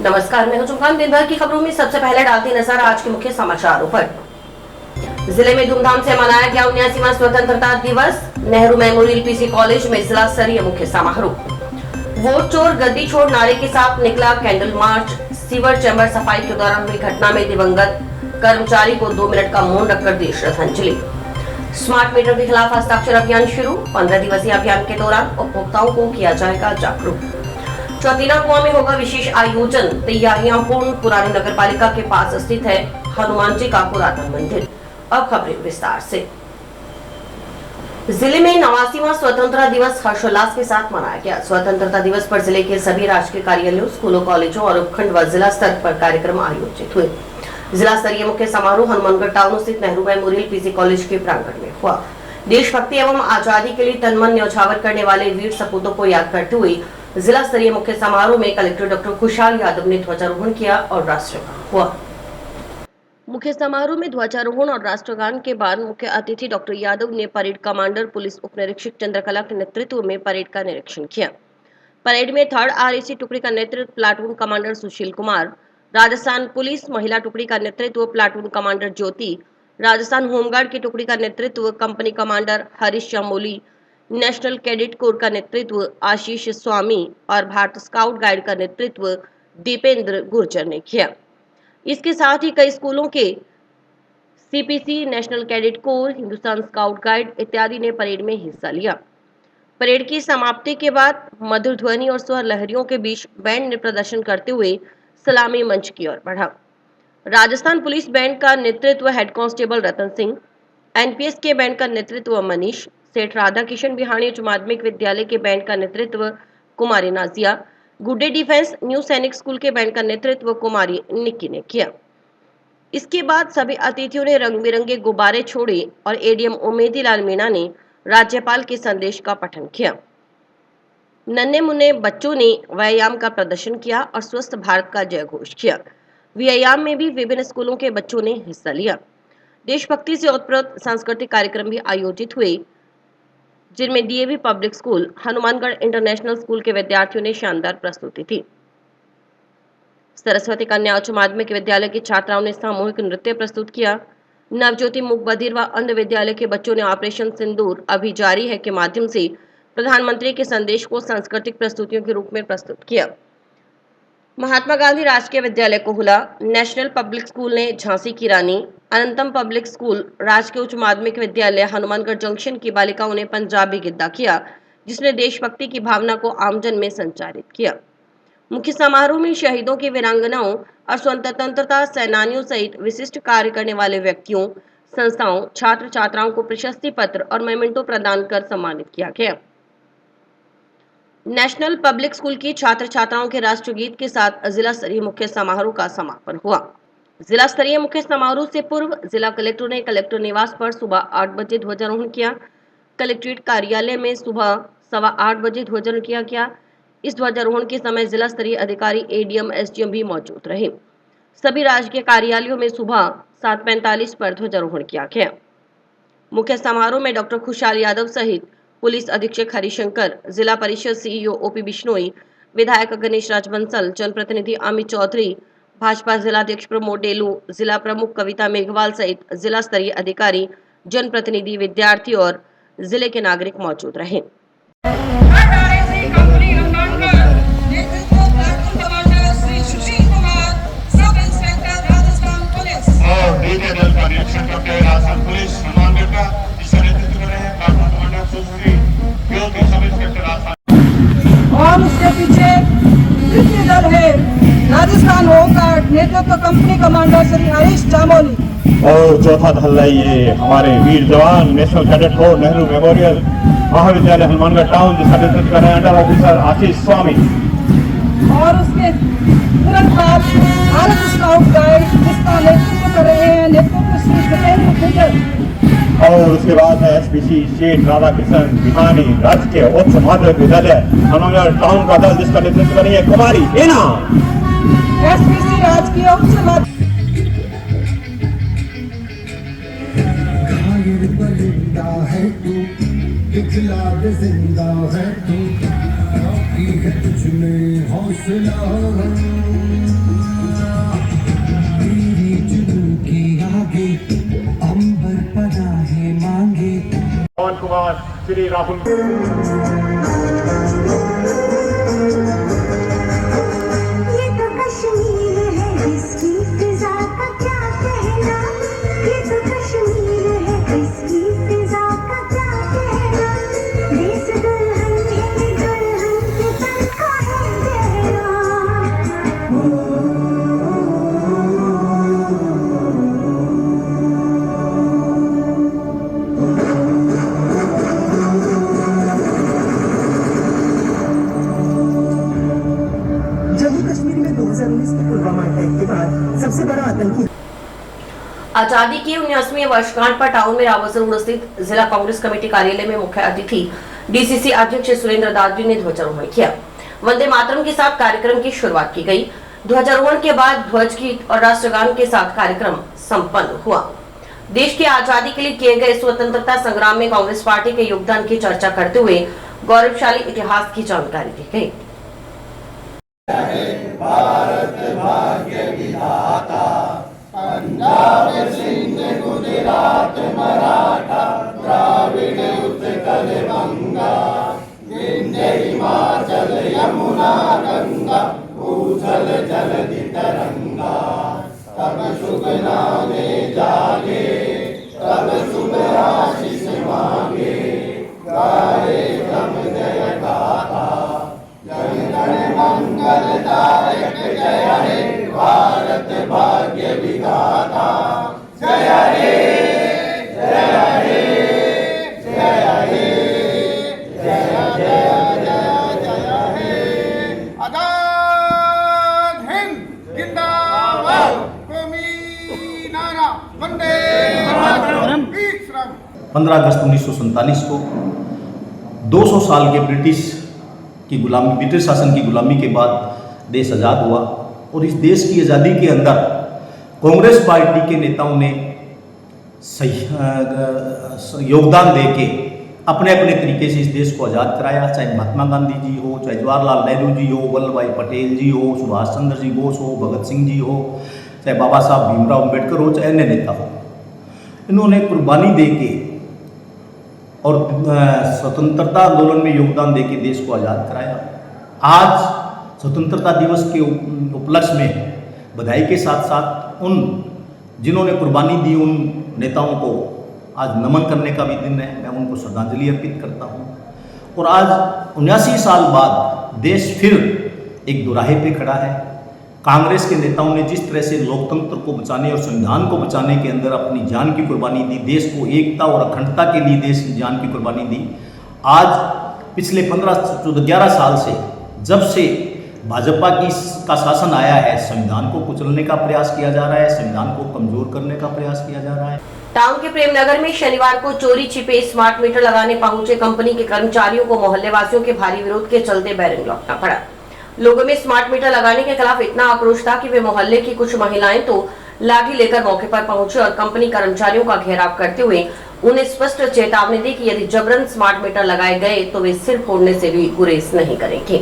नमस्कार, मैं हूं चुमकान। दिन भर की खबरों में सबसे पहले डालती नजर आज के मुख्य समाचारों पर। जिले में धूमधाम से मनाया गया 79वां स्वतंत्रता दिवस। नेहरू मेमोरियल पीसी कॉलेज में जिला स्तरीय मुख्य समारोह। वोट चोर गद्दी छोड़ नारे के साथ निकला कैंडल मार्च। सीवर चैम्बर सफाई के दौरान हुई घटना में दिवंगत कर्मचारी को 2 मिनट का मौन रखकर दी श्रद्धांजलि। स्मार्ट मीटर के खिलाफ हस्ताक्षर अभियान शुरू। 15 दिवसीय अभियान के दौरान उपभोक्ताओं को किया जाएगा जागरूक। चौतीना कुआं में होगा विशेष आयोजन। तैयारियां पूर्ण। पुरानी नगरपालिका के पास स्थित है हनुमान जी का पुरातन मंदिर। अब खबरें विस्तार से। जिले में 89वां स्वतंत्रता दिवस हर्षोल्लास के साथ मनाया गया। स्वतंत्रता दिवस पर जिले के सभी राजकीय कार्यालयों, स्कूलों, कॉलेजों और उपखंड व जिला स्तर पर कार्यक्रम आयोजित हुए। जिला स्तरीय मुख्य समारोह हनुमानगढ़ टाउन स्थित नेहरू मेमोरियल पीसी कॉलेज के प्रांगण में हुआ। देशभक्ति एवं आजादी के लिए तन मन न्यौछावर करने वाले वीर सपूतों को याद करते हुए जिला स्तरीय मुख्य समारोह में कलेक्टर डॉक्टर खुशहाल यादव ने ध्वजारोहण किया और राष्ट्रगान हुआ। मुख्य समारोह में ध्वजारोहण और राष्ट्रगान के बाद मुख्य अतिथि डॉक्टर यादव ने परेड कमांडर पुलिस उप निरीक्षक चंद्रकला के नेतृत्व में परेड का निरीक्षण किया। परेड में 3rd RAC टुकड़ी का नेतृत्व platoon commander Sushil Kumar, Rajasthan police महिला टुकड़ी का नेतृत्व प्लाटून कमांडर ज्योति, राजस्थान होमगार्ड की टुकड़ी का नेतृत्व company commander Harish Chamoli, national cadet corps का नेतृत्व आशीष स्वामी और भारत स्काउट गाइड का नेतृत्व दीपेंद्र गुर्जर ने किया। इसके साथ ही कई स्कूलों के CPC, national cadet corps, Hindustan scout guide इत्यादि ने परेड में हिस्सा लिया। परेड की समाप्ति के बाद मधुर ध्वनि और स्वर लहरियों के बीच बैंड ने प्रदर्शन करते हुए सलामी मंच की ओर बढ़ा। राजस्थान पुलिस बैंड का नेतृत्व head constable Ratan Singh, NPS के बैंड का नेतृत्व मनीष, सेठ राधा किशन बिहाणी उच्च माध्यमिक विद्यालय के बैंड का नेतृत्व कुमारी नाजिया, गुड्डे डिफेंस न्यू सैनिक स्कूल के बैंड का नेतृत्व कुमारी निक्की ने किया। इसके बाद सभी अतिथियों ने रंग बिरंगे गुब्बारे छोड़े और ADM उमेदी लाल मीणा ने राज्यपाल के संदेश का पठन किया। नन्हे मुन्ने बच्चों ने व्यायाम का प्रदर्शन किया और स्वस्थ भारत का जय घोष किया। व्यायाम में भी विभिन्न स्कूलों के बच्चों ने हिस्सा लिया। देशभक्ति से ओतप्रोत सांस्कृतिक कार्यक्रम भी आयोजित हुए, जिनमें DAV public school, Hanumangarh international school के विद्यार्थियों ने शानदार प्रस्तुति दी। सरस्वती कन्या उच्च माध्यमिक विद्यालय की छात्राओं ने सामूहिक नृत्य प्रस्तुत किया। नवज्योति मूक बधिर व अंध विद्यालय के बच्चों ने ऑपरेशन सिंदूर अभी जारी है के माध्यम से प्रधानमंत्री के संदेश को सांस्कृतिक प्रस्तुतियों के रूप में प्रस्तुत किया। महात्मा गांधी राजकीय विद्यालय कोहुला, नेशनल पब्लिक स्कूल ने झांसी की रानी, अनंतम पब्लिक स्कूल, राजकीय उच्च माध्यमिक विद्यालय हनुमानगढ़ जंक्शन की बालिकाओं ने पंजाबी गिद्दा किया, जिसने देशभक्ति की भावना को आमजन में संचारित किया। मुख्य समारोह में शहीदों की वीरांगनाओं और स्वतंत्रता सेनानियों सहित विशिष्ट कार्य करने वाले व्यक्तियों, संस्थाओं, छात्र छात्राओं को प्रशस्ति पत्र और मेमेंटो प्रदान कर सम्मानित किया गया। नेशनल पब्लिक स्कूल की छात्र छात्राओं के राष्ट्रगीत के साथ जिला स्तरीय मुख्य समारोह का समापन हुआ। जिला स्तरीय मुख्य समारोह से पूर्व जिला कलेक्टर ने कलेक्टर निवास पर सुबह 8 बजे ध्वजारोहण किया। कलेक्ट्रेट कार्यालय में सुबह 8:15 बजे ध्वजारोहण किया गया। इस ध्वजारोहण के समय जिला स्तरीय अधिकारी, ADM, SDM भी मौजूद रहे। सभी राजकीय कार्यालयों में सुबह 7:45 पर ध्वजारोहण किया गया। मुख्य समारोह में डॉक्टर खुशहाल यादव सहित पुलिस अधीक्षक हरिशंकर, जिला परिषद CEO OP बिश्नोई, विधायक गणेश राज बंसल, जनप्रतिनिधि अमित चौधरी, भाजपा जिलाध्यक्ष प्रमोद डेलू, जिला प्रमुख कविता मेघवाल सहित जिला स्तरीय अधिकारी, जनप्रतिनिधि, विद्यार्थी और जिले के नागरिक मौजूद रहे। और उसके पीछे तृतीय दल है राजस्थान होमगार्ड, नेतृत्व कंपनी कमांडर श्री हरीश चामोली। और चौथा दल है ये हमारे वीर जवान national cadet corps Nehru memorial महाविद्यालय हनुमानगढ़ टाउन, जिसका नेतृत्व कर रहे हैं अंडर ऑफिसर आशीष स्वामी। और उसके तुरंत बाद भारत स्काउट गाइड, जिसका नेतृत्व कर रहे हैं नेतृत्व श्री दीपेंद्र गुर्जर। और उसके बाद है SPC सेठ राधा किशन बिहानी राजकीय उच्च माध्यमिक विद्यालय हनुमानगढ़ टाउन का दल, जिसका नेतृत्व कर रही है कुमारी हीना। SPC राजकीय उच्च माध्यमिक है तू, दिखला दे जिंदा है तू। है तुझमें हौसला, तेरी जुनून के आगे अंबर पनाहे मांगे। पवन कुमार, श्री राहुल। ये तो कश्मीर है, इसकी फिजा का क्या कहना। ये तो कश्मीर है, इसकी फिजा का क्या कहना। देश दुल्हन है, दुल्हन के तन का है गहना। जम्मू कश्मीर में 2019 के पुलवामा अटैक के बाद सबसे बड़ा आतंकी आजादी की 19वीं वर्षगांठ पर टाउन में रावत रोड स्थित जिला कांग्रेस कमेटी कार्यालय में मुख्य अतिथि डीसीसी अध्यक्ष सुरेंद्र दास जी ने ध्वजारोहण किया। वंदे मातरम के साथ कार्यक्रम की शुरुआत की गई। ध्वजारोहण के बाद ध्वज गीत और राष्ट्रगान के साथ कार्यक्रम संपन्न हुआ। देश की आजादी के लिए किए गए स्वतंत्रता संग्राम में कांग्रेस पार्टी के योगदान की चर्चा करते हुए गौरवशाली इतिहास की जानकारी दी गई। भारत भाग्य विधाता, पंजाब सिंध गुजरात मराठा, द्राविड़ उत्कल बंगा, विंध्य हिमाचल यमुना गंगा, भूजल जलधि तरंगा। तब शुभ नामे जागे, तब शुभ आशीष मांगे, गाए तम जय गाथा, जन गण मंगलदायक जय हे, भारत भाग्य विधाता। जय हे, जय हे, जय हे, जय जय जय जय हे। आजाद हिंद जिंदाबाद, कौमी नारा वंदे मातरम। 15 अगस्त 1947 को 200 साल के ब्रिटिश शासन की गुलामी के बाद देश आज़ाद हुआ और इस देश की आज़ादी के अंदर कांग्रेस पार्टी के नेताओं ने योगदान देके अपने अपने तरीके से इस देश को आज़ाद कराया। चाहे महात्मा गांधी जी हो, चाहे जवाहरलाल नेहरू जी हो, वल्लभ भाई पटेल जी हो, सुभाष चंद्र जी बोस हो, भगत सिंह जी हो, चाहे बाबा साहब भीमराव अम्बेडकर हो, चाहे अन्य नेता हो, इन्होंने कुर्बानी दे के और स्वतंत्रता आंदोलन में योगदान देके देश को आज़ाद कराया। आज स्वतंत्रता दिवस के उपलक्ष्य में बधाई के साथ साथ उन जिन्होंने कुर्बानी दी उन नेताओं को आज नमन करने का भी दिन है। मैं उनको श्रद्धांजलि अर्पित करता हूँ। और आज 79 साल बाद देश फिर एक दोराहे पे खड़ा है। कांग्रेस के नेताओं ने जिस तरह से लोकतंत्र को बचाने और संविधान को बचाने के अंदर अपनी जान की कुर्बानी दी, देश को एकता और अखंडता के लिए देश की जान की कुर्बानी दी, आज पिछले 11 साल से जब से भाजपा का शासन आया है, संविधान को कुचलने का प्रयास किया जा रहा है, संविधान को कमजोर करने का प्रयास किया जा रहा है। टाउन के प्रेमनगर में शनिवार को चोरी छिपे स्मार्ट मीटर लगाने पहुंचे कंपनी के कर्मचारियों को मोहल्ले वासियों के भारी विरोध के चलते बैरिंग लौटना पड़ा। लोगों में स्मार्ट मीटर लगाने के खिलाफ इतना आक्रोश था कि वे मोहल्ले की कुछ महिलाएं तो लाठी लेकर मौके पर पहुंचे और कंपनी कर्मचारियों का घेराव करते हुए उन्हें स्पष्ट चेतावनी दी कि यदि जबरन स्मार्ट मीटर लगाए गए तो वे सिर फोड़ने से भी गुरेज नहीं करेंगे।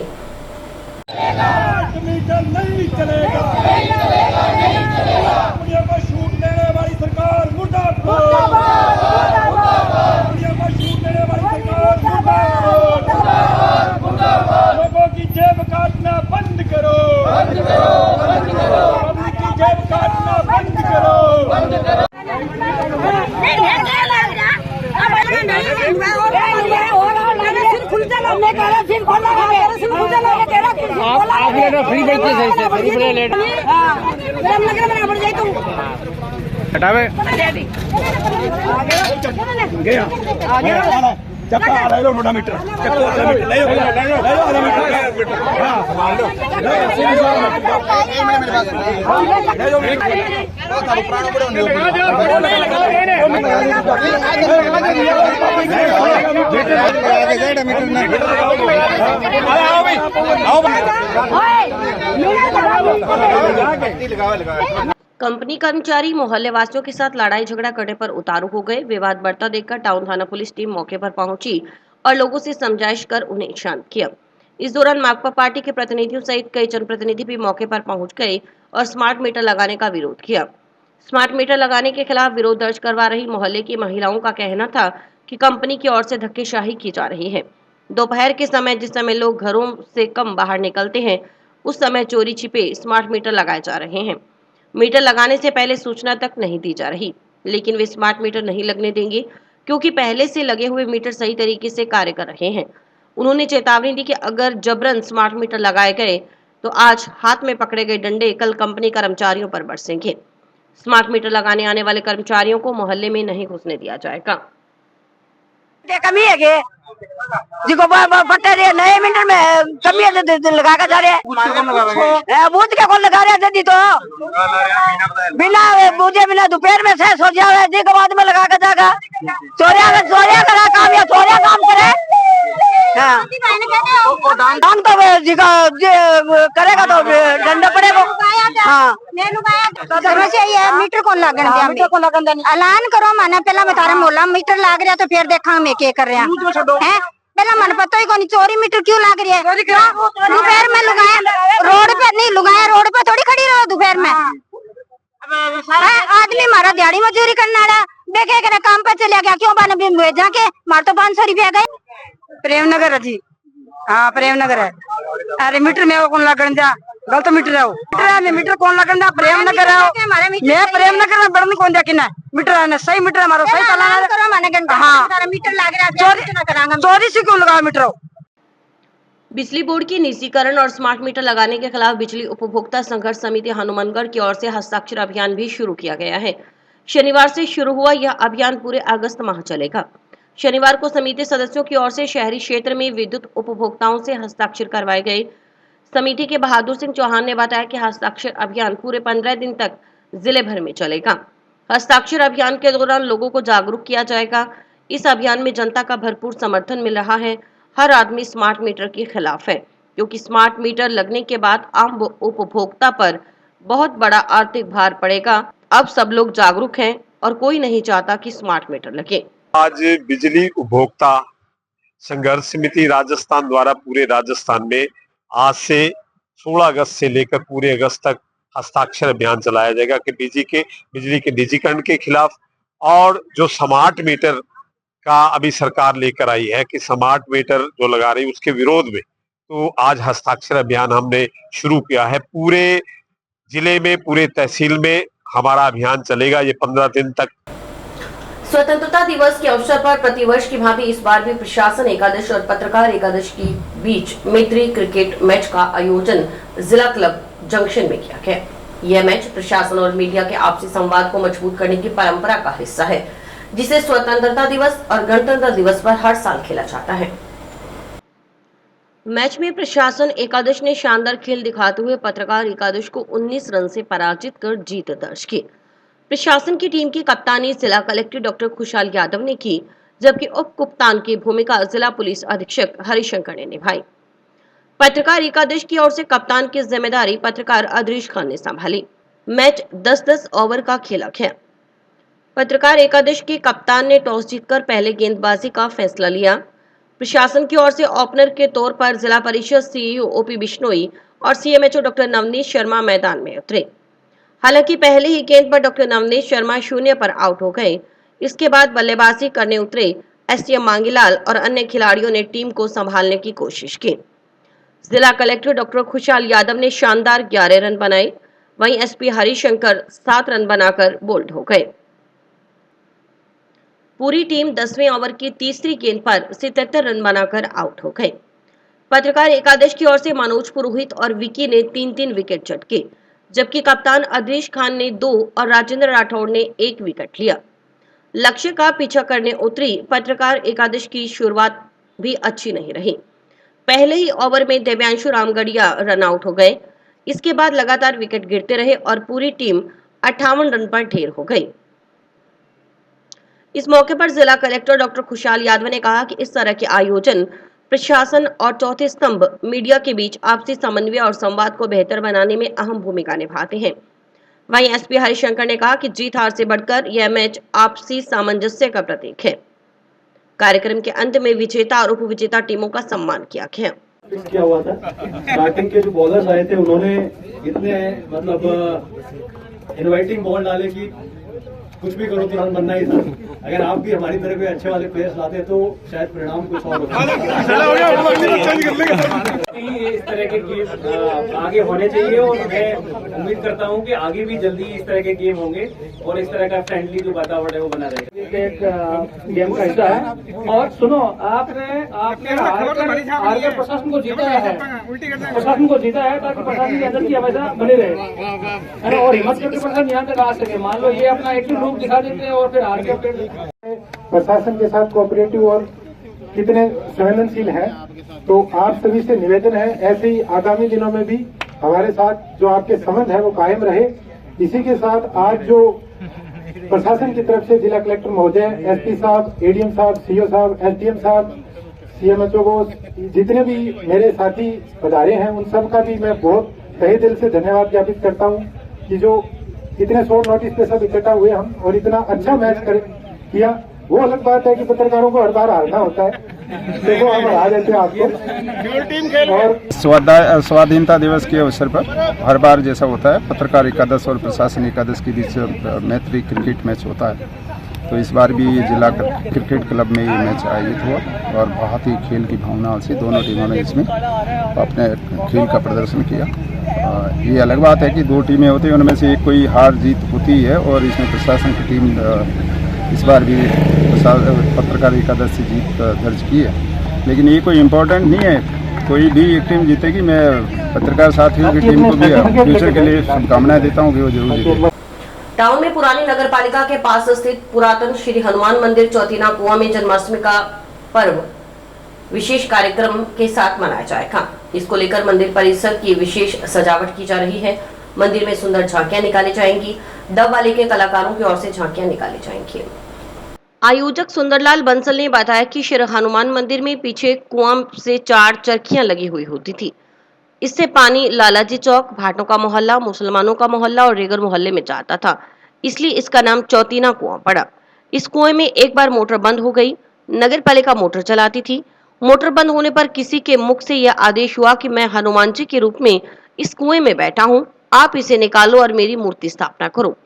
नहीं चलेगा, छूट देने वाली सरकार मुर्दाबाद, छूट देने वाली सरकार मुर्दाबाद। लोगों की जेब काटना बंद करो, पब्लिक की जेब काटना बंद करो। हटावे चक्का ले लो, मोटा मीटर ले लो, आधा मीटर कंपनी कर्मचारी मोहल्ले वासियों के साथ लड़ाई झगड़ा करने पर उतारू हो गए। विवाद बढ़ता देखकर टाउन थाना पुलिस टीम मौके पर पहुंची और लोगों से समझाइश कर उन्हें शांत किया। इस दौरान माकपा पार्टी के प्रतिनिधियों सहित कई जनप्रतिनिधि भी मौके पर पहुंच गए और स्मार्ट मीटर लगाने का विरोध किया। स्मार्ट मीटर लगाने के खिलाफ विरोध दर्ज करवा रही मोहल्ले की महिलाओं का कहना था कि कंपनी की ओर से धक्केशाही की जा रही है। दोपहर के समय जिस समय लोग घरों से कम बाहर निकलते हैं, उस समय चोरी छिपे स्मार्ट मीटर लगाए जा रहे हैं। मीटर लगाने से पहले सूचना तक नहीं दी जा रही, लेकिन वे स्मार्ट मीटर नहीं लगने देंगे क्योंकि पहले से लगे हुए मीटर सही तरीके से कार्य कर रहे हैं। उन्होंने चेतावनी दी कि अगर जबरन स्मार्ट मीटर लगाए गए तो आज हाथ में पकड़े गए डंडे कल कंपनी कर्मचारियों पर बरसेंगे। स्मार्ट मीटर लगाने आने वाले कर्मचारियों को मोहल्ले में नहीं घुसने दिया जाएगा। कमी है के जिको पट्टे रे नए मीटर में कमी है लगा के जा रहे हैं बूथ के कौन लगा रहे हैं तो बिना बूझे बिना दोपहर में से सो जावे जी के बाद में लगा के जाएगा चोरिया करा काम या चोरिया काम करे दान तो जी का करेगा तो डंडा पड़ेगा। हाँ मीटर कौन लागन दिया मीटर को लगन देनी ऐलान करो माने पहला मैं तारे मोहल्ला मीटर लाग रहा तो फिर देखा मैं क्या कर रहा है पहला मन पता ही कौन चोरी मीटर क्यों लाग रही है दोपहर में लुगाया रोड पे नहीं लुगाया रोड पे थोड़ी खड़ी रहो दोपहर में आदमी हमारा दिहाड़ी मजदूरी करने वाला देखे करे काम पे चले गया क्यों बने भेजा के मार तो 500 रुपया गए प्रेमनगर जी। हाँ प्रेमनगर है। अरे मीटर में कौन लगन दिया गलत मीटर है वो मीटर कौन लगन दिया प्रेमनगर है मैं प्रेमनगर में बढ़ने कौन दिया किना मीटर है सही मीटर हमारा सही चलाना करो माने घंटा हाँ मीटर लाग रहा चोरी से क्यों लगा मीटर। बिजली बोर्ड की निजीकरण और स्मार्ट मीटर लगाने के खिलाफ बिजली उपभोक्ता संघर्ष समिति हनुमानगढ़ की ओर से हस्ताक्षर अभियान भी शुरू किया गया है। शनिवार से शुरू हुआ यह अभियान पूरे अगस्त माह चलेगा। शनिवार को समिति सदस्यों की ओर से शहरी क्षेत्र में विद्युत उपभोक्ताओं से हस्ताक्षर करवाए गए। समिति के बहादुर सिंह चौहान ने बताया कि हस्ताक्षर अभियान पूरे 15 दिन तक जिले भर में चलेगा। हस्ताक्षर अभियान के दौरान लोगों को जागरूक किया जाएगा। इस अभियान में जनता का भरपूर समर्थन मिल रहा है। हर आदमी स्मार्ट मीटर के खिलाफ है क्योंकि स्मार्ट मीटर लगने के बाद आम उपभोक्ता पर बहुत बड़ा आर्थिक भार पड़ेगा। अब सब लोग जागरूक हैं और कोई नहीं चाहता कि स्मार्ट मीटर लगे। आज बिजली उपभोक्ता संघर्ष समिति राजस्थान द्वारा पूरे राजस्थान में आज से 16 अगस्त से लेकर पूरे अगस्त तक हस्ताक्षर अभियान चलाया जाएगा कि बिजली के निजीकरण के खिलाफ और जो स्मार्ट मीटर का अभी सरकार लेकर आई है कि स्मार्ट मीटर जो लगा रही है उसके विरोध में। तो आज हस्ताक्षर अभियान हमने शुरू किया है। पूरे जिले में पूरे तहसील में हमारा अभियान चलेगा ये 15 दिन तक। स्वतंत्रता दिवस के अवसर पर प्रतिवर्ष की भांति इस बार भी प्रशासन एकादश और पत्रकार एकादश के बीच मैत्री क्रिकेट मैच का आयोजन जिला क्लब जंक्शन में किया गया। यह मैच प्रशासन और मीडिया के आपसी संवाद को मजबूत करने की परंपरा का हिस्सा है, जिसे स्वतंत्रता दिवस और गणतंत्र दिवस पर हर साल खेला जाता है। मैच में प्रशासन एकादश ने शानदार खेल दिखाते हुए पत्रकार एकादश को 19 रन से पराजित कर जीत दर्ज की। प्रशासन की टीम की कप्तानी जिला कलेक्टर डॉक्टर खुशहाल यादव ने की, जबकि उप कप्तान की भूमिका जिला पुलिस अधीक्षक हरिशंकर ने निभाई। पत्रकार एकादश की ओर से कप्तान की जिम्मेदारी पत्रकार अदरीश खान ने संभाली। मैच 10-10 ओवर का खेला गया। पत्रकार एकादश के कप्तान ने टॉस जीतकर पहले गेंदबाजी का फैसला लिया। प्रशासन की ओर से ओपनर के तौर पर जिला परिषद सीईओ ओपी बिश्नोई और सीएमएचओ डॉक्टर नवनीत शर्मा मैदान में उतरे। हालांकि पहले ही गेंद पर डॉक्टर नवनीत शर्मा 0 पर आउट हो गए। इसके बाद बल्लेबाजी करने उतरे एसटीएम मांगीलाल और अन्य खिलाड़ियों ने टीम को संभालने की कोशिश की। जिला कलेक्टर डॉक्टर खुशहाल यादव ने शानदार 11 रन बनाए, वहीं एसपी हरिशंकर 7 रन बनाकर बोल्ड हो गए। पूरी टीम 10वें ओवर की तीसरी गेंद पर 77 रन बनाकर आउट हो गए। पत्रकार एकादश की ओर से मनोज पुरोहित और विकी ने 3-3 विकेट झटके, जबकि कप्तान अदरीश खान ने 2 और राजेंद्र राठौड़ ने 1 विकेट लिया। लक्ष्य का पीछा करने उतरी पत्रकार एकादश की शुरुआत भी अच्छी नहीं रही। पहले ही ओवर में दिव्यांशु रामगढ़िया रन आउट हो गए। इसके बाद लगातार विकेट गिरते रहे और पूरी टीम 58 रन पर ढेर हो गई। इस मौके पर जिला कलेक्टर डॉक्टर खुशहाल यादव ने कहा कि इस तरह के आयोजन प्रशासन और चौथे स्तंभ मीडिया के बीच आपसी समन्वय और संवाद को बेहतर बनाने में अहम भूमिका निभाते हैं। वहीं एसपी हरिशंकर ने कहा कि जीत हार से बढ़कर यह मैच आपसी सामंजस्य का प्रतीक है। कार्यक्रम के अंत में विजेता और उपविजेता टीमों का सम्मान किया गया। फिक्स किया हुआ था। स्टार्टिंग के जो बॉलर्स आए थे उन्होंने इतने मतलब इनवाइटिंग बॉल डाले कि कुछ भी करो तो रन बनना ही था। अगर आप भी हमारी तरह के अच्छे वाले प्लेयर्स लाते तो शायद परिणाम कुछ और होता। इस तरह के गेम आगे होने चाहिए और मैं उम्मीद करता हूं कि आगे भी जल्दी इस तरह के गेम होंगे और इस तरह का फ्रेंडली जो वातावरण है वो बना रहेगा। एक गेम का हिस्सा है। और सुनो, आपने हार के प्रशासन को जीता है, प्रशासन को जीता है ताकि प्रशासन के अंदर की हमेशा बनी रहे और हिम्मत करके प्रशासन यहाँ तक आ सके। मान लो ये अपना एक्टिव रूप दिखा देते हैं और फिर हार के प्रशासन के साथ कोऑपरेटिव और कितने संवेदनशील हैं। तो आप सभी से निवेदन है ऐसे ही आगामी दिनों में भी हमारे साथ जो आपके संबंध है वो कायम रहे। इसी के साथ आज जो प्रशासन की तरफ से जिला कलेक्टर महोदय, एसपी साहब, एडीएम साहब, सीओ साहब, एसडीएम साहब, सीएमएचओ को, जितने भी मेरे साथी पधारे हैं उन सब का भी मैं बहुत तहे दिल से धन्यवाद ज्ञापित करता हूं कि जो इतने शॉर्ट नोटिस पे सब इकट्ठा हुए हम और इतना अच्छा मैच किया। वो अलग बात है कि पत्रकारों को हर बार हारना होता है, देखो हम हरा देते हैं आपको। और स्वाधीनता दिवस के अवसर पर हर बार जैसा होता है पत्रकार एकादश और प्रशासन एकादश के बीच मैत्री क्रिकेट मैच होता है। तो इस बार भी जिला क्रिकेट क्लब में ये मैच आयोजित हुआ और बहुत ही खेल की भावना से दोनों टीमों ने इसमें अपने खेल का प्रदर्शन किया। ये अलग बात है कि दो टीमें होती हैं, उनमें से एक कोई हार जीत होती है और इसमें प्रशासन की टीम इस बार भी पत्रकार एकादश से जीत दर्ज की है। लेकिन ये कोई इम्पोर्टेंट नहीं है, कोई भी एक टीम जीतेगी। मैं पत्रकार साथियों की टीम को भी फ्यूचर के लिए शुभकामनाएं देता हूँ कि वो जरूर जीते। टाउन में पुरानी नगर पालिका के पास स्थित पुरातन श्री हनुमान मंदिर चौथीना कुआं में जन्माष्टमी का पर्व विशेष कार्यक्रम के साथ मनाया जाएगा। इसको लेकर मंदिर परिसर की विशेष सजावट की जा रही है। मंदिर में सुंदर झांकियां निकाली जाएंगी। डब वाले के कलाकारों की ओर से झांकियां निकाली जाएंगी। आयोजक सुंदरलाल बंसल ने बताया कि श्री हनुमान मंदिर में पीछे कुआं से 4 चरखियां लगी हुई होती थी। इससे पानी लालाजी चौक, भाटों का मोहल्ला, मुसलमानों का मोहल्ला और रेगर मोहल्ले में जाता था, इसलिए इसका नाम चौथीना कुआं पड़ा। इस कुएं में एक बार मोटर बंद हो गई। नगर पालिका मोटर चलाती थी। मोटर बंद होने पर किसी के मुख से यह आदेश हुआ कि मैं हनुमान जी के रूप में इस कुएं में बैठा हूं, आप इसे निकालो और मेरी मूर्ति स्थापना करो।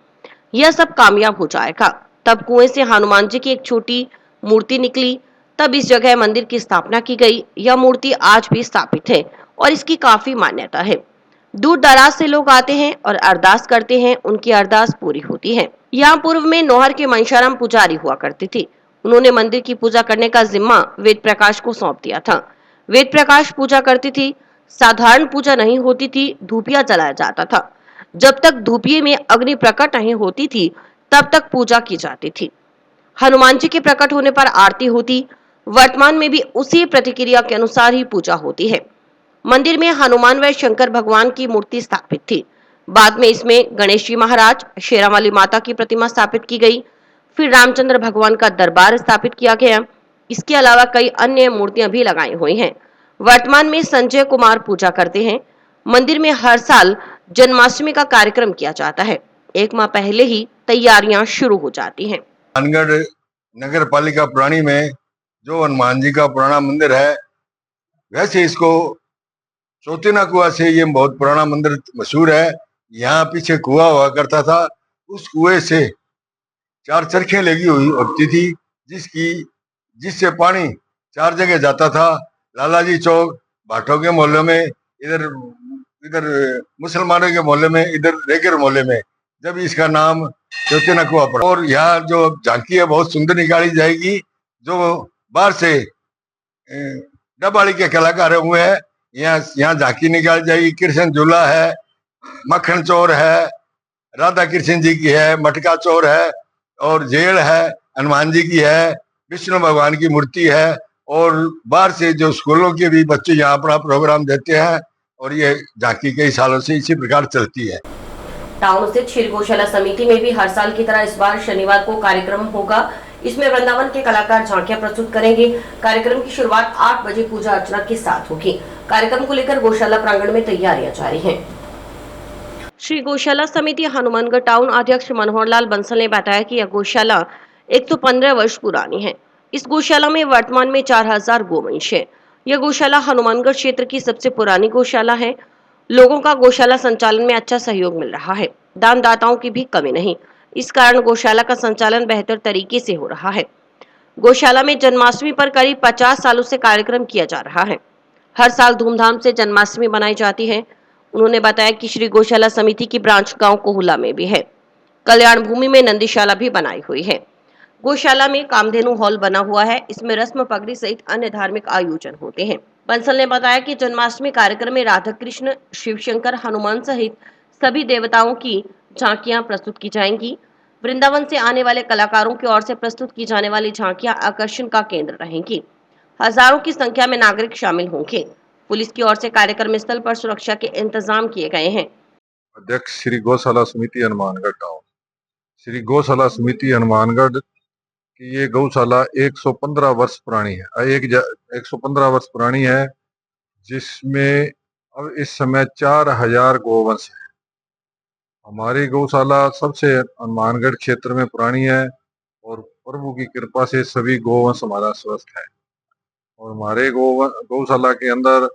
यह सब कामयाब हो जाएगा। तब कुएं से हनुमान जी की एक छोटी मूर्ति निकली। तब इस जगह मंदिर की स्थापना की गई। यह मूर्ति आज भी स्थापित है और इसकी काफी मान्यता है। दूर दराज से लोग आते हैं और अरदास करते हैं, उनकी अरदास पूरी होती है। यहाँ पूर्व में नौहर के मंशाराम पुजारी हुआ करती थी। उन्होंने मंदिर की पूजा करने का जिम्मा वेद प्रकाश को सौंप दिया था। वेद प्रकाश पूजा करती थी। साधारण पूजा नहीं होती थी, धूपिया जलाया जाता था। जब तक धूपिये में अग्नि प्रकट नहीं होती थी तब तक पूजा की जाती थी। हनुमान जी के प्रकट होने पर आरती होती। वर्तमान में भी उसी प्रतिक्रिया के अनुसार ही पूजा होती है। मंदिर में हनुमान व शंकर भगवान की मूर्ति स्थापित थी। बाद में इसमें गणेश जी महाराज, शेरावाली माता की प्रतिमा स्थापित की गई। फिर रामचंद्र भगवान का दरबार स्थापित किया गया। इसके अलावा कई अन्य मूर्तियां भी लगाई हुई हैं। वर्तमान में संजय कुमार पूजा करते हैं। मंदिर में हर साल जन्माष्टमी का कार्यक्रम किया जाता है। 1 माह पहले ही तैयारियां शुरू हो जाती हैं। मानगढ़ नगर पालिका पुरानी में जो हनुमान जी का पुराना मंदिर है, वैसे इसको चौथीना कुआं से ये बहुत पुराना मंदिर मशहूर है। यहाँ पीछे कुआं हुआ करता था, उस कुएं से 4 चरखियां लगी हुई होती थी, जिससे पानी 4 जगह जाता था। लालाजी चौक, भाटों के मोहल्ले में, इधर मुसलमानों के मोहल्ले में, इधर रेगर मोहल्ले में, जब इसका नाम चौथीना कुआं पड़ा। और यहाँ जो झांकी है बहुत सुंदर निकाली जाएगी। जो बाहर से डबाड़ी के कलाकार हुए हैं, यहाँ झांकी निकाली जाएगी। कृष्ण झूला है, मक्खन चोर है, राधा कृष्ण जी की है, मटका चोर है और जेल है, हनुमान जी की है, विष्णु भगवान की मूर्ति है। और बाहर से जो स्कूलों के भी बच्चे यहाँ अपना प्रोग्राम देते हैं और ये झांकी कई सालों से इसी प्रकार चलती है। टाउन स्थित श्री गौशाला समिति में भी हर साल की तरह इस बार शनिवार को कार्यक्रम होगा। इसमें वृंदावन के कलाकार झांकियां प्रस्तुत करेंगे। कार्यक्रम की शुरुआत 8 बजे पूजा अर्चना के साथ होगी। कार्यक्रम को लेकर गौशाला प्रांगण में तैयारियां जारी हैं। श्री गौशाला समिति हनुमानगढ़ टाउन अध्यक्ष मनोहर लाल बंसल ने बताया कि यह गौशाला 115 वर्ष पुरानी है। इस गौशाला में वर्तमान में 4000 गोवंश है। यह गौशाला हनुमानगढ़ क्षेत्र की सबसे पुरानी गौशाला है। लोगों का गौशाला संचालन में अच्छा सहयोग मिल रहा है। दानदाताओं की भी कमी नहीं, इस कारण गौशाला का संचालन बेहतर तरीके से हो रहा है। गौशाला में जन्माष्टमी पर करीब 50 सालों से कार्यक्रम किया जा रहा है। हर साल धूमधाम से जन्माष्टमी मनाई जाती है। उन्होंने बताया कि श्री गौशाला समिति की ब्रांच गांव कोहुला में भी है। कल्याण भूमि में नंदीशाला भी बनाई हुई है। गौशाला में कामधेनु हॉल बना हुआ है। इसमें रस्म पगड़ी सहित अन्य धार्मिक आयोजन होते हैं। बंसल ने बताया कि जन्माष्टमी कार्यक्रम में राधा कृष्ण, शिव शंकर, हनुमान सहित सभी देवताओं की झांकियां प्रस्तुत की जाएंगी। वृंदावन से आने वाले कलाकारों की ओर से प्रस्तुत की जाने वाली झांकियां आकर्षण का केंद्र रहेंगी। हजारों की संख्या में नागरिक शामिल होंगे। पुलिस की ओर से कार्यक्रम स्थल पर सुरक्षा के इंतजाम किए गए हैं। अध्यक्ष श्री गौशाला समिति हनुमानगढ़ टाउन। श्री गौशाला समिति हनुमानगढ़ की ये गौशाला 115 वर्ष पुरानी है। 115 वर्ष पुरानी है, जिसमें अब इस समय 4000 गोवंश है। हमारी गौशाला सबसे हनुमानगढ़ क्षेत्र में पुरानी है और प्रभु की कृपा से सभी गोवंश हमारा स्वस्थ है। और हमारे गौशाला के अंदर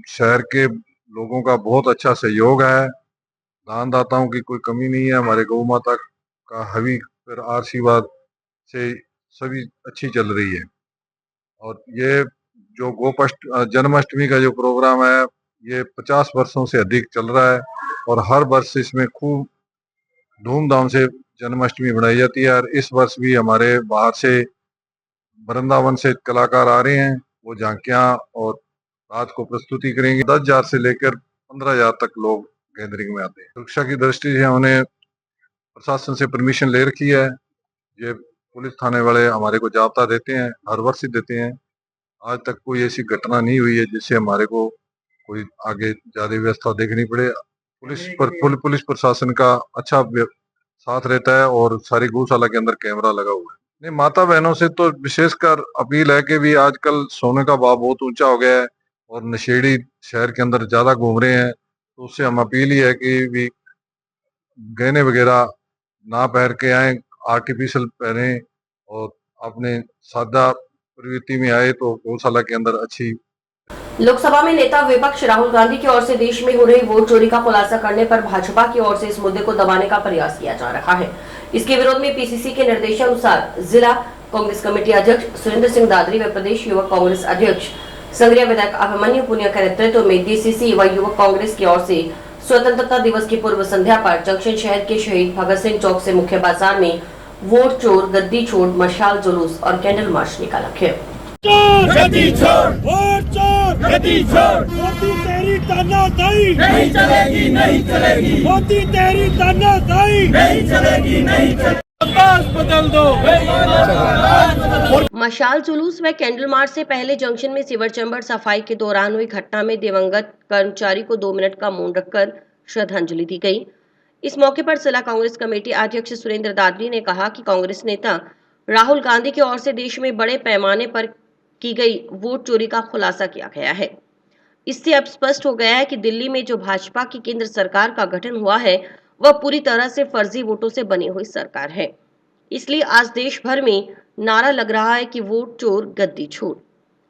शहर के लोगों का बहुत अच्छा सहयोग है। दानदाताओं की कोई कमी नहीं है। हमारे गौ माता का हवि फिर आशीर्वाद से सभी अच्छी चल रही है। और ये जो जन्माष्टमी का जो प्रोग्राम है, ये 50 वर्षों से अधिक चल रहा है और हर वर्ष इसमें खूब धूमधाम से जन्माष्टमी मनाई जाती है। और इस वर्ष भी हमारे बाहर से वृंदावन से कलाकार आ रहे हैं। वो झांकियां और रात को प्रस्तुति करेंगे। 10,000 से लेकर 15,000 तक लोग गैदरिंग में आते हैं। सुरक्षा की दृष्टि से उन्हें प्रशासन से परमिशन ले रखी है। ये पुलिस थाने वाले हमारे को जाब्ता देते हैं, हर वर्ष ही देते हैं। आज तक कोई ऐसी घटना नहीं हुई है जिससे हमारे को कोई आगे ज्यादा व्यवस्था देखनी पड़े। पुलिस प्रशासन का अच्छा साथ रहता है और सारी गौशाला के अंदर कैमरा लगा हुआ है। नहीं, माता बहनों से तो विशेषकर अपील है कि भी आजकल सोने का भाव बहुत ऊंचा हो गया है और नशेड़ी शहर के अंदर ज्यादा घूम रहे हैं। तो उससे हम अपील ही है कि भी गहने वगैरह ना पहन के आए, आर्टिफिशियल पहने और अपने सादा प्रवृत्ति में आए तो गौशाला के अंदर अच्छी। लोकसभा में नेता विपक्ष राहुल गांधी की ओर से देश में हो रही वोट चोरी का खुलासा करने पर भाजपा की ओर से इस मुद्दे को दबाने का प्रयास किया जा रहा है। इसके विरोध में पीसीसी के निर्देशानुसार जिला कांग्रेस कमेटी अध्यक्ष सुरेंद्र सिंह दादरी व प्रदेश युवक कांग्रेस अध्यक्ष संग्रिया विधायक अभिमन्यु पुनिया के नेतृत्व में डीसीसी व युवक कांग्रेस की ओर से स्वतंत्रता दिवस की पूर्व संध्या पर जंक्शन शहर के शहीद भगत सिंह चौक से मुख्य बाजार में वोट चोर, गद्दी छोड़, मशाल जुलूस और कैंडल मार्च निकाला गया। गद्दी छोड़, वोट चोर, गद्दी छोड़, मोदी तेरी तानाशाही नहीं चलेगी, नहीं चलेगी, मोदी तेरी तानाशाही नहीं चलेगी, नहीं चलेगी, बदल दो। मशाल जुलूस व कैंडल मार्च से पहले जंक्शन में सीवर चैम्बर सफाई के दौरान हुई घटना में दिवंगत कर्मचारी को 2 मिनट का मौन रखकर श्रद्धांजलि दी गई। इस मौके पर जिला कांग्रेस कमेटी अध्यक्ष सुरेंद्र दादरी ने कहा कि कांग्रेस नेता राहुल गांधी की ओर से देश में बड़े पैमाने पर की गई वोट चोरी का खुलासा किया गया है। इससे अब स्पष्ट हो गया है कि दिल्ली में जो भाजपा की केंद्र सरकार का गठन हुआ है वह पूरी तरह से फर्जी वोटों से बनी हुई सरकार है। इसलिए आज देश भर में नारा लग रहा है कि वोट चोर, गद्दी छोड़।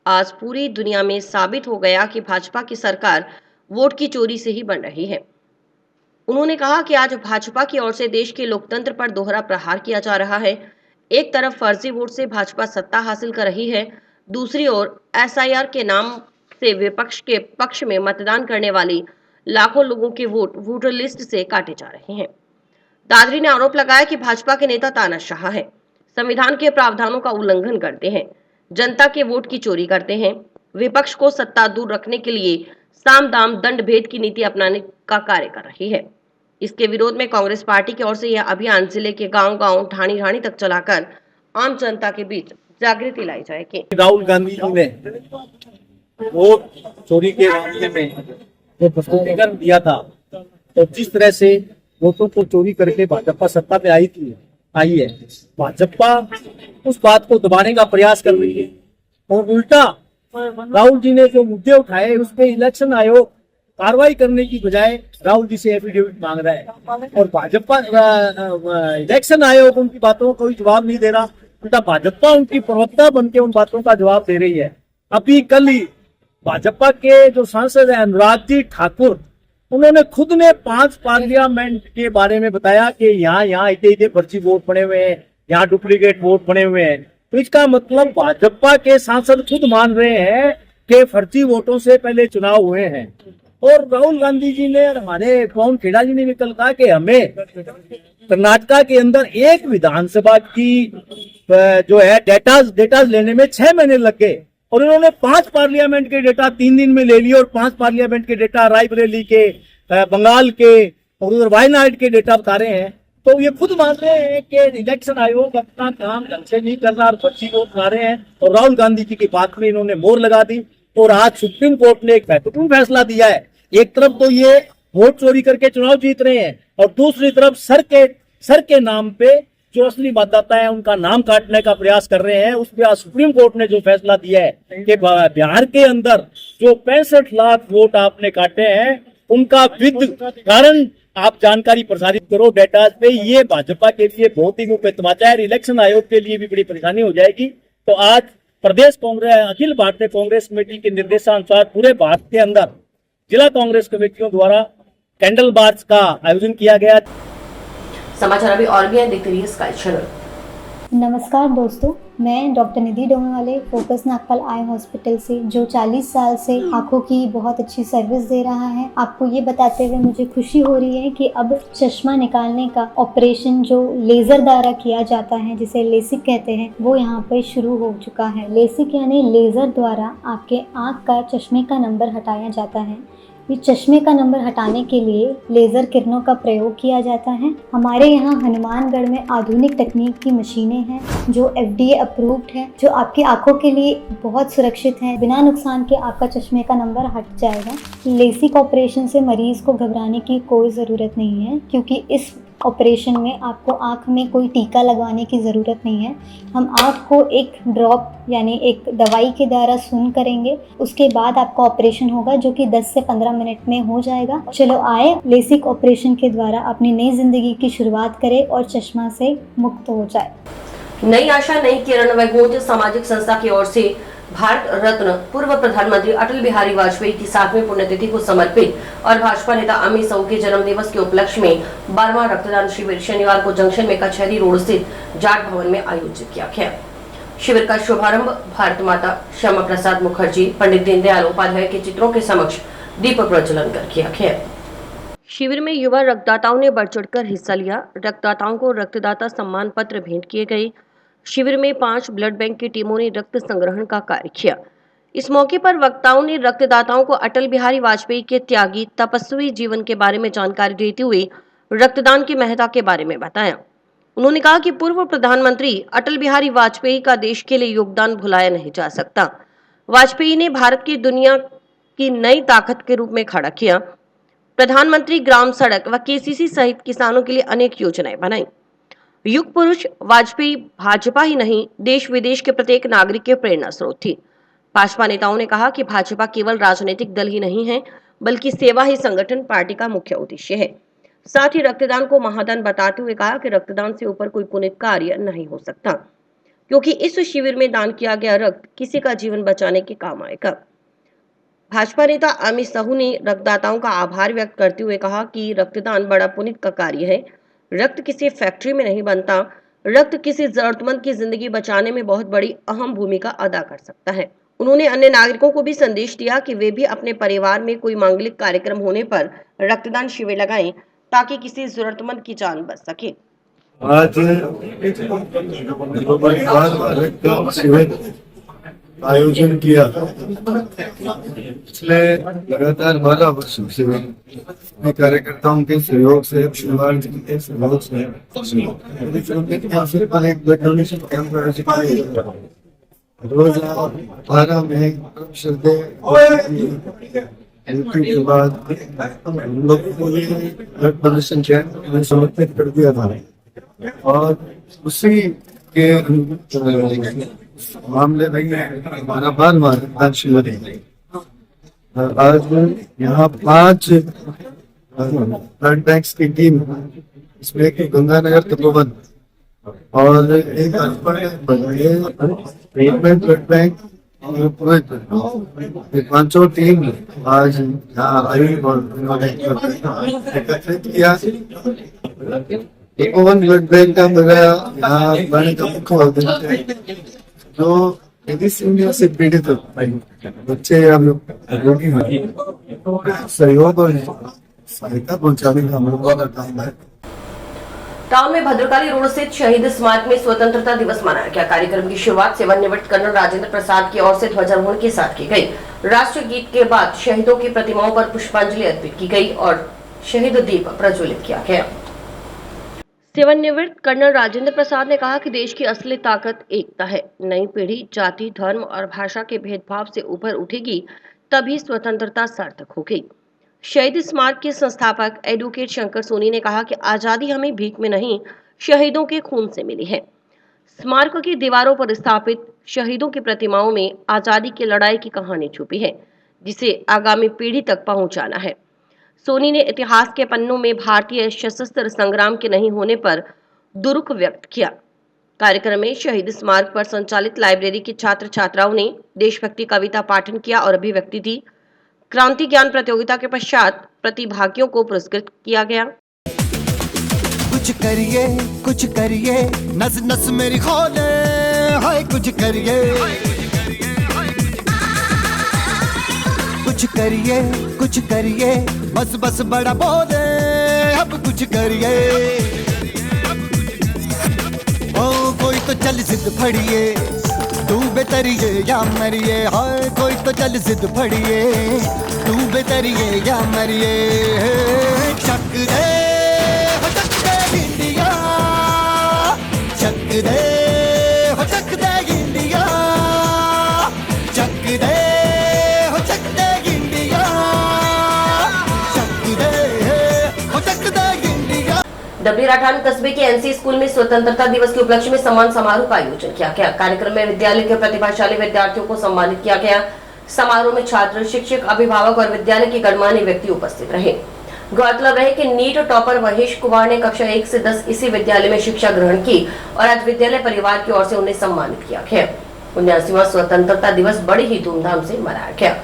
आज पूरी दुनिया में साबित हो गया कि भाजपा की सरकार वोट की चोरी से ही बन रही है। उन्होंने कहा कि आज भाजपा की ओर से देश के लोकतंत्र पर दोहरा प्रहार किया जा रहा है। एक तरफ फर्जी वोट से भाजपा सत्ता हासिल कर रही है, दूसरी ओर एसआईआर के नाम से विपक्ष के पक्ष में मतदान करने वाली लाखों लोगों के वोट वोटर लिस्ट से काटे जा रहे हैं। दादरी ने आरोप लगाया कि भाजपा के नेता तानाशाह हैं, संविधान के प्रावधानों का उल्लंघन करते हैं, जनता के वोट की चोरी करते हैं, विपक्ष को सत्ता दूर रखने के लिए साम दाम दंड भेद की नीति अपनाने का कार्य कर रही है। इसके विरोध में कांग्रेस पार्टी की ओर से यह अभियान जिले के गांव-गांव, ढाणी-ढाणी तक चलाकर आम जनता के बीच जागृति लाई जाएगी। राहुल गांधी जी ने वोट चोरी के मामले में जो प्रस्तुतिकरण दिया था, तो जिस तरह से वोटों को चोरी करके भाजपा सत्ता पे आई है, भाजपा उस बात को दबाने का प्रयास कर रही है और उल्टा राहुल जी ने जो मुद्दे उठाए उस पे इलेक्शन आयोग कार्रवाई करने की बजाय राहुल जी से एफिडेविट मांग रहा है और भाजपा इलेक्शन आयोग उनकी बातों को कोई जवाब नहीं दे रहा। उल्टा भाजपा उनकी प्रवक्ता बन के उन बातों का जवाब दे रही है। अभी कल ही भाजपा के जो सांसद हैं अनुराग जी ठाकुर, उन्होंने खुद ने 5 पार्लियामेंट के बारे में बताया कि यहाँ इतने फर्जी वोट पड़े हुए हैं, यहाँ डुप्लीकेट वोट पड़े हुए हैं। तो इसका मतलब भाजपा के सांसद खुद मान रहे हैं कि फर्जी वोटों से पहले चुनाव हुए हैं। और राहुल गांधी जी ने और हमारे पवन खेड़ा जी ने भी कल कहा कि हमें कर्नाटका के अंदर एक विधानसभा की जो है डेटा लेने में 6 महीने लग गए, और इन्होंने 5 पार्लियामेंट के डेटा 3 दिन में ले लिए, और 5 पार्लियामेंट के डेटा रायबरेली के, बंगाल के और उधर वायनाड के डेटा बता रहे हैं। तो ये खुद मान रहे हैं कि इलेक्शन आयोग अपना काम ढंग से नहीं कर रहा और फर्जी वोट बना रहे हैं, और राहुल गांधी जी की बात में इन्होंने मोहर लगा दी। और आज सुप्रीम कोर्ट ने एक महत्वपूर्ण फैसला दिया है। एक तरफ तो ये वोट चोरी करके चुनाव जीत रहे हैं, और दूसरी तरफ सर के नाम पे जो असली मतदाता है उनका नाम काटने का प्रयास कर रहे हैं। उस पर आज सुप्रीम कोर्ट ने जो फैसला दिया है कि बिहार के अंदर जो 65 लाख वोट आपने काटे हैं उनका विद कारण आप जानकारी प्रसारित करो डेटा पे। ये भाजपा के लिए बहुत ही मुख्य तमाचा है, इलेक्शन आयोग के लिए भी बड़ी परेशानी हो जाएगी। तो आज प्रदेश कांग्रेस, अखिल भारतीय कांग्रेस कमेटी के निर्देशानुसार पूरे भारत के अंदर जिला कांग्रेस कमेटियों द्वारा कैंडल मार्च का आयोजन किया गया। समाचार अभी और भी है, देखते रहिए स्काई चैनल। नमस्कार दोस्तों, मैं डॉक्टर निधि डोमेवाले फोकस नागपाल आई हॉस्पिटल से, जो 40 साल से आंखों की बहुत अच्छी सर्विस दे रहा है। आपको ये बताते हुए मुझे खुशी हो रही है कि अब चश्मा निकालने का ऑपरेशन जो लेजर द्वारा किया जाता है, जिसे लेसिक कहते हैं, वो यहाँ पे शुरू हो चुका है। लेसिक यानी लेजर द्वारा आपके आँख का चश्मे का नंबर हटाया जाता है। ये चश्मे का नंबर हटाने के लिए लेज़र किरणों का प्रयोग किया जाता है। हमारे यहाँ हनुमानगढ़ में आधुनिक तकनीक की मशीनें हैं जो FDA अप्रूव्ड है, जो आपकी आंखों के लिए बहुत सुरक्षित है। बिना नुकसान के आपका चश्मे का नंबर हट जाएगा। लेसिक ऑपरेशन से मरीज़ को घबराने की कोई ज़रूरत नहीं है, क्योंकि इस ऑपरेशन में आपको आँख में कोई टीका लगवाने की ज़रूरत नहीं है। हम आँख को एक ड्रॉप यानी एक दवाई के द्वारा सून करेंगे, उसके बाद आपका ऑपरेशन होगा, जो कि 10 से 15 मिनट में हो जाएगा। चलो आए लेसिक ऑपरेशन के द्वारा अपनी नई ज़िंदगी की शुरुआत करें और चश्मा से मुक्त हो जाए। नई आशा नई किरण व गूंज सामाजिक संस्था की ओर से भारत रत्न पूर्व प्रधानमंत्री अटल बिहारी वाजपेयी की 7वीं पुण्यतिथि को समर्पित और भाजपा नेता अमित शाह के जन्म दिवस के उपलक्ष्य में 12वां रक्तदान शिविर शनिवार को जंक्शन में कचहरी रोड स्थित जाट भवन में आयोजित किया गया। शिविर का शुभारंभ भारत माता श्यामा प्रसाद मुखर्जी, पंडित दीनदयाल उपाध्याय के चित्रों के समक्ष दीप प्रज्वलन कर किया गया। शिविर में युवा रक्तदाताओं ने बढ़ चढ़कर हिस्सा लिया। रक्तदाताओं को रक्तदाता सम्मान पत्र भेंट किए गए। शिविर में 5 ब्लड बैंक की टीमों ने रक्त संग्रहण का कार्य किया। इस मौके पर वक्ताओं ने रक्तदाताओं को अटल बिहारी वाजपेयी के त्यागी तपस्वी जीवन के बारे में जानकारी देते हुए रक्तदान की महत्ता के बारे में बताया। उन्होंने कहा कि पूर्व प्रधानमंत्री अटल बिहारी वाजपेयी का देश के लिए योगदान भुलाया नहीं जा सकता। वाजपेयी ने भारत की दुनिया की नई ताकत के रूप में खड़ा किया। प्रधानमंत्री ग्राम सड़क व KCC सहित किसानों के लिए अनेक योजनाएं बनाई। युग पुरुष वाजपेयी भाजपा ही नहीं, देश विदेश के प्रत्येक नागरिक के प्रेरणा स्रोत थी। भाजपा नेताओं ने कहा कि भाजपा केवल राजनीतिक दल ही नहीं है, बल्कि सेवा ही संगठन पार्टी का मुख्य उद्देश्य है। साथ ही रक्तदान को महादान बताते हुए कहा कि रक्तदान से ऊपर कोई पुनीत कार्य नहीं हो सकता, क्योंकि इस शिविर में दान किया गया रक्त किसी का जीवन बचाने के काम आएगा। भाजपा नेता अमित शाह ने रक्तदाताओं का आभार व्यक्त करते हुए कहा कि रक्तदान बड़ा पुनीत का कार्य है। रक्त किसी फैक्ट्री में नहीं बनता। रक्त किसी जरूरतमंद की जिंदगी बचाने में बहुत बड़ी अहम भूमिका अदा कर सकता है। उन्होंने अन्य नागरिकों को भी संदेश दिया कि वे भी अपने परिवार में कोई मांगलिक कार्यक्रम होने पर रक्तदान शिविर लगाएं, ताकि किसी जरूरतमंद की जान बच सके। आज शिविर आयोजन किया। पिछले लगातार 12 वर्षों से कार्यकर्ताओं के सहयोग से, परिवार के सहयोग से रोज 12 में के बाद लोगों को ब्लड डोनेशन कैंप में समर्पित कर दिया था, और उसी के मामले में हमारा बार रक्तदान शिविर है। आज यहाँ 5 ब्लड बैंक्स की टीम, इसमें कि गंगानगर तपोवन और एक ब्लड बैंक और पांचों टीम आज यहाँ आई और उन्होंने एकत्रित किया। ओवन ब्लड बैंक का मेरा यहाँ बनाने का मुख्य उद्देश्य है जो एडिसीमिया से पीड़ित बच्चे या रोगी हैं सहयोग और सहायता पहुंचाने का हम लोगों का काम है। टाउन में भद्रकाली रोड स्थित शहीद स्मारक में स्वतंत्रता दिवस मनाया गया। कार्यक्रम की शुरुआत सेवानिवृत्त कर्नल राजेंद्र प्रसाद की ओर से ध्वजारोहण के साथ की गई। राष्ट्रीय गीत के बाद शहीदों की प्रतिमाओं पर पुष्पांजलि अर्पित की गई और शहीद दीप प्रज्वलित किया गया। सेवानिवृत्त कर्नल राजेंद्र प्रसाद ने कहा कि देश की असली ताकत एकता है। नई पीढ़ी जाति, धर्म और भाषा के भेदभाव से ऊपर उठेगी तभी स्वतंत्रता सार्थक होगी। शहीद स्मारक के संस्थापक एडवोकेट शंकर सोनी ने कहा कि आजादी हमें भीख में नहीं, शहीदों के खून से मिली है। स्मारक की दीवारों पर स्थापित शहीदों की प्रतिमाओं में आजादी की लड़ाई की कहानी छुपी है, जिसे आगामी पीढ़ी तक पहुंचाना है। सोनी ने इतिहास के पन्नों में भारतीय सशस्त्र संग्राम के नहीं होने पर दुख व्यक्त किया। कार्यक्रम में शहीद स्मारक पर संचालित लाइब्रेरी के छात्र छात्राओं ने देशभक्ति कविता पाठन किया और अभिव्यक्ति दी। क्रांति ज्ञान प्रतियोगिता के पश्चात प्रतिभागियों को पुरस्कृत किया गया। कुछ करिए नस नस मेरी खोले, हाय कुछ करिए बस बस बड़ा बोले, अब कुछ करिए। ओ कोई तो चल जिद फड़िए, तू बेतरिए या मरिए, हाय कोई तो चल जिद फड़िए, तू बेतरिए या मरिए। चक दे हो चक दे इंडिया, चक दे हो चक दे इंडिया, चक दे हो चक दे इंडिया, चक दे हो चक दे इंडिया। डबली राठान कस्बे के एनसी स्कूल में स्वतंत्रता दिवस के उपलक्ष्य में सम्मान समारोह का आयोजन किया गया। कार्यक्रम में विद्यालय के प्रतिभाशाली विद्यार्थियों को सम्मानित किया गया। समारोह में छात्र, शिक्षक, अभिभावक और विद्यालय के गणमान्य व्यक्ति उपस्थित रहे। गौरतलब रहे कि नीट टॉपर महेश कुमार ने कक्षा 1 से 10 इसी विद्यालय में शिक्षा ग्रहण की और आज विद्यालय परिवार की ओर से उन्हें सम्मानित किया गया। 79वां स्वतंत्रता दिवस बड़ी ही धूमधाम से मनाया गया।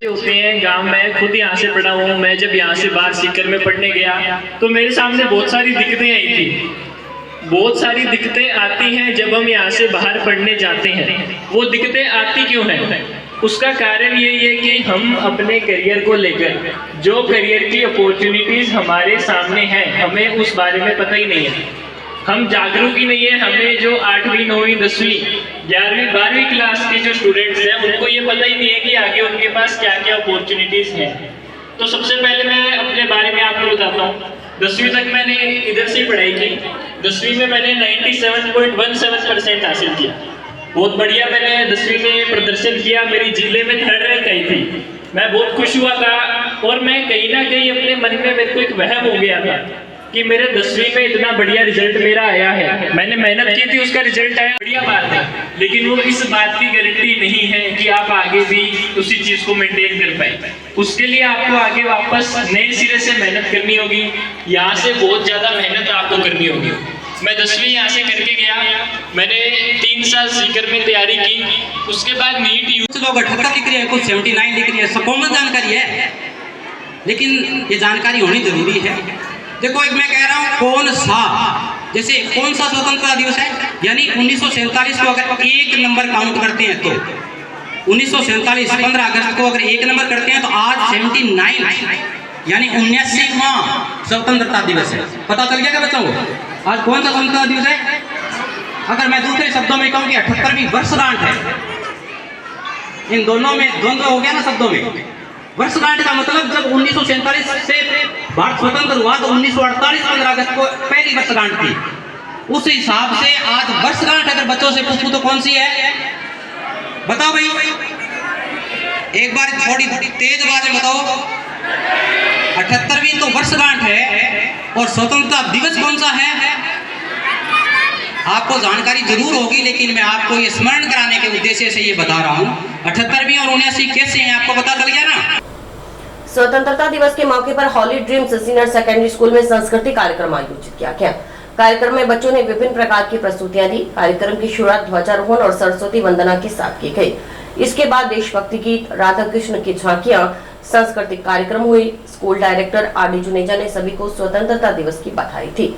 होते हैं गांव में, खुद यहाँ से पढ़ा हूँ। मैं जब यहाँ से बाहर सीकर में पढ़ने गया तो मेरे सामने बहुत सारी दिक्कतें आई थी। बहुत सारी दिक्कतें आती हैं जब हम यहाँ से बाहर पढ़ने जाते हैं। वो दिक्कतें आती क्यों हैं? उसका कारण यही है कि हम अपने करियर को लेकर, जो करियर की अपॉर्चुनिटीज हमारे सामने हैं, हमें उस बारे में पता ही नहीं है। हम जागरूक ही नहीं है। हमें जो 8वीं 9वीं 10वीं 11वीं 12वीं क्लास के जो स्टूडेंट्स हैं, उनको ये पता ही नहीं है कि आगे उनके पास क्या क्या अपॉर्चुनिटीज हैं। तो सबसे पहले मैं अपने बारे में आपको बताता हूँ। 10वीं तक मैंने इधर से पढ़ाई की। 10वीं में मैंने 97.17% हासिल किया। बहुत बढ़िया मैंने 10वीं में प्रदर्शन किया। मेरी जिले में 3rd रैंक आई थी। मैं बहुत खुश हुआ था और मैं कहीं ना कहीं अपने मन में मेरे को एक वहम हो गया था कि मेरे 10वीं में इतना बढ़िया रिजल्ट मेरा आया है। मैंने मेहनत की थी, उसका रिजल्ट आया, बढ़िया बात है। लेकिन वो इस बात की गारंटी नहीं है कि आप आगे भी उसी चीज को मेंटेन कर पाए। उसके लिए आपको आगे वापस नए सिरे से मेहनत करनी होगी। यहाँ से बहुत ज्यादा मेहनत आपको करनी होगी। मैं 10वीं यहाँ से करके गया। मैंने 3 साल सीकर में तैयारी की। उसके बाद नीट लोग 78 लिख रहे हैं, कुछ 79 लिख रहे हैं। सब कॉमन जानकारी है, लेकिन ये जानकारी होनी जरूरी है। देखो, एक मैं कह रहा हूँ कौन सा, जैसे कौन सा स्वतंत्रता दिवस है, यानी 1947 को अगर 1 नंबर काउंट करते हैं तो 1947 15 अगस्त को अगर 1 नंबर करते हैं तो आज 79 यानी 79वां स्वतंत्रता दिवस है। पता चल गया क्या बच्चों को आज कौन सा स्वतंत्रता दिवस है? अगर मैं दूसरे शब्दों में कहूँ कि 78वीं वर्षगांठ है। इन दोनों में द्वंद्व हो गया ना शब्दों में। वर्षगांठ का मतलब जब 1947 से भारत स्वतंत्र हुआ तो 1948 15 अगस्त को पहली वर्षगांठ थी। उस हिसाब से आज वर्षगांठ अगर बच्चों से पूछूं तो कौन सी है? बताओ भाई, एक बार थोड़ी तेज आवाज में बताओ। 78वीं तो वर्षगांठ है और स्वतंत्रता दिवस कौन सा है? आपको जानकारी जरूर होगी, लेकिन मैं आपको ये स्मरण कराने के उद्देश्य से ये बता रहा हूँ। 78वीं और 79 कैसे हैं आपको पता चल गया ना। स्वतंत्रता दिवस के मौके पर हॉली ड्रीम्स सीनियर सेकेंडरी स्कूल में सांस्कृतिक कार्यक्रम आयोजित किया गया। कार्यक्रम में बच्चों ने विभिन्न प्रकार की प्रस्तुतियां दी। कार्यक्रम की शुरुआत ध्वजारोहण और सरस्वती वंदना के साथ की गई। इसके बाद देशभक्ति गीत, राधा कृष्ण की झांकियां, सांस्कृतिक कार्यक्रम हुए। School director RD. जुनेजा ने सभी को स्वतंत्रता दिवस की बधाई दी।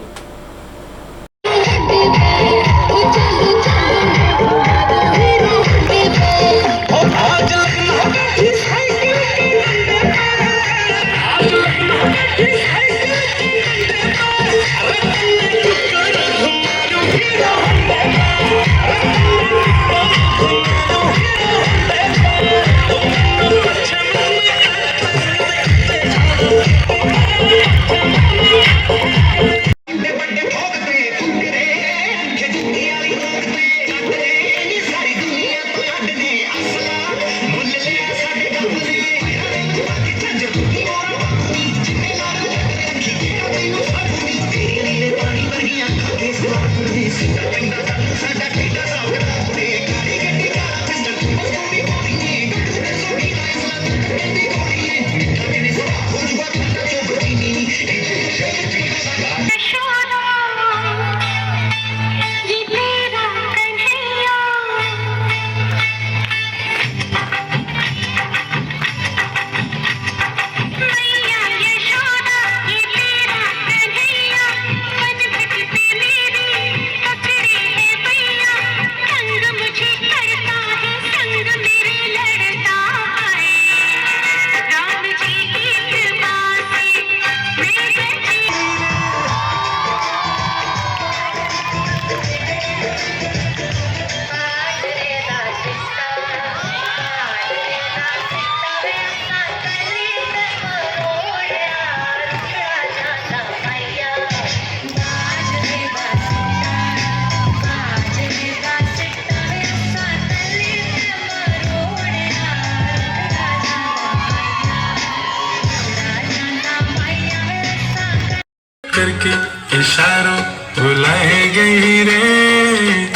करके इशारों बुलाए गई रे,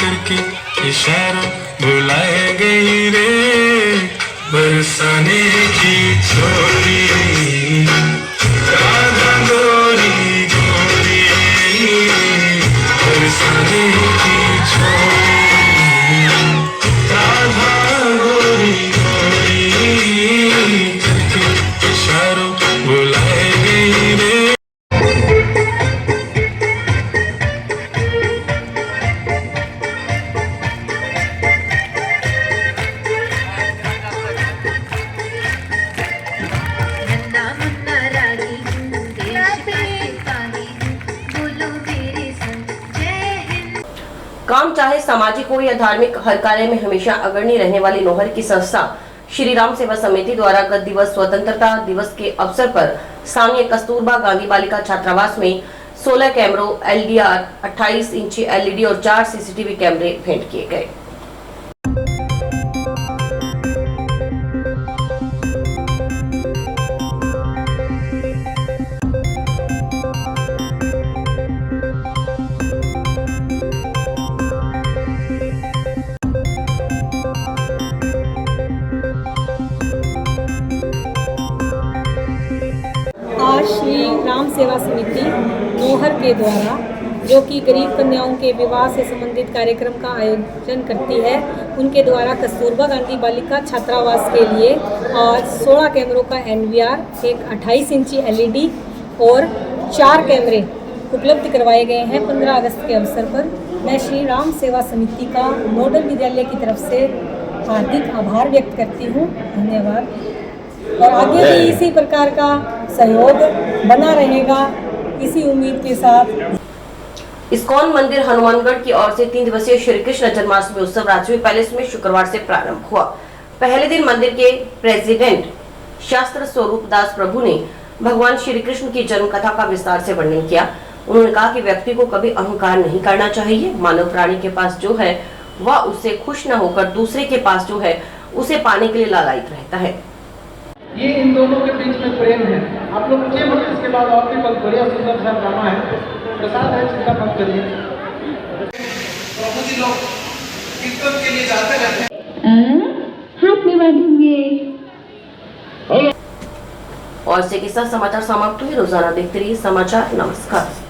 करके इशारों बुलाए गई रे, बरसाने की छोरी राधा गोरी गोरी, बरसाने की छोरी राधा गोरी गोरी, करके इशारों बुलाए गई रे। काम चाहे सामाजिक हो या धार्मिक, हर कार्य में हमेशा अग्रणी रहने वाली नौहर की संस्था श्री राम सेवा समिति द्वारा गत दिवस स्वतंत्रता दिवस के अवसर पर स्थानीय कस्तूरबा गांधी बालिका छात्रावास में 16 कैमरों, LDR, 28 इंची LED और 4 CCTV कैमरे भेंट किए गए। आज श्री राम सेवा समिति नौहर के द्वारा जो कि गरीब कन्याओं के विवाह से संबंधित कार्यक्रम का आयोजन करती है, उनके द्वारा कस्तूरबा गांधी बालिका छात्रावास के लिए आज 16 कैमरों का NVR, एक 28 इंची LED और 4 कैमरे उपलब्ध करवाए गए हैं 15 अगस्त के अवसर पर। मैं श्री राम सेवा समिति का नोडल विद्यालय की तरफ से हार्दिक आभार व्यक्त करती हूँ। धन्यवाद। और आगे भी इसी प्रकार का सहयोग बना रहेगा, इसी उम्मीद के साथ। इस्कॉन मंदिर हनुमानगढ़ की ओर से 3 दिवसीय श्री कृष्ण जन्माष्टमी उत्सव राजवीर पैलेस में शुक्रवार से प्रारंभ हुआ। पहले दिन मंदिर के प्रेसिडेंट शास्त्र स्वरूप दास प्रभु ने भगवान श्री कृष्ण की जन्म कथा का विस्तार से वर्णन किया। उन्होंने कहा कि व्यक्ति को कभी अहंकार नहीं करना चाहिए। मानव प्राणी के पास जो है वह उससे खुश न होकर दूसरे के पास जो है उसे पाने के लिए लालायित रहता है। ये इन दोनों के बीच में प्रेम है। आप लोग के मत, इसके बाद और भी बहुत बढ़िया सुंदर सा ड्रामा है। प्रसाद है, चिंता मत करिए। प्रभु जी लोग कीर्तन के लिए जाते रहते हैं। हाथ में बांधेंगे। और से के साथ समाचार समाप्त हुए। रोजाना देखते रहिए समाचार। नमस्कार।